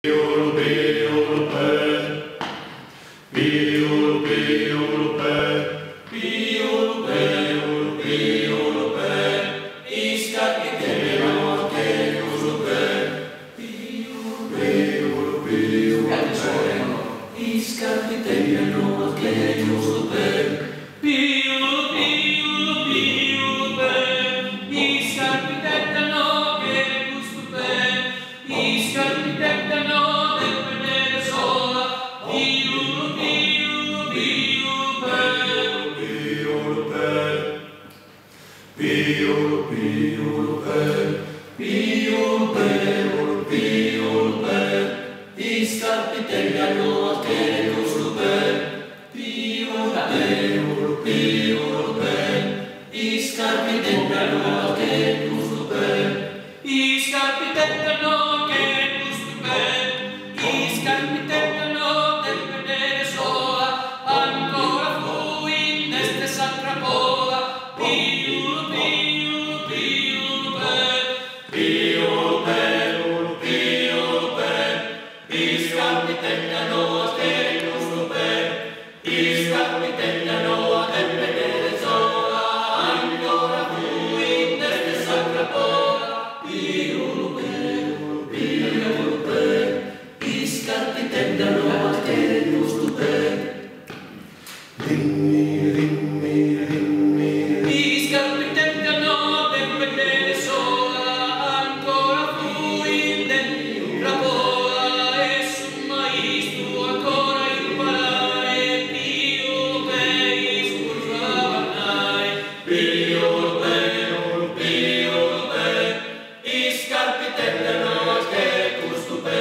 Piolo, piolo, pe. Piolo, piolo, pe. Piolo, piolo, piolo, pe. Isca che te lo che uso pe. Piolo, piolo, piolo, pe. Isca che te lo che uso pe. Piolo, piolo, piolo, pe. Isca che te lo che uso pe. Isca che te lo Piolo, piolo, pe, piolo, piolo, piolo, pe, iscarpitellano che gusto pe, piolo, piolo, piolo, pe, iscarpitellano che gusto pe, iscarpitellano che gusto pe, iscarpitellano del vedere sola, ancora fu in este sacra pola, piolo, Piolo, piolo, piolo, pe, iscarpitellano a te gusto pe, iscarpitellano a te vedere sola, ancora fu in este sacra pola, piolo, piolo, piolo, pe, iscarpitellano a te gusto pe, rimmi, rimmi, rimmi, iscarpitellano a te vedere sola, Piolo, piolo, piolo, pe, iscarpitellano che gusto pe,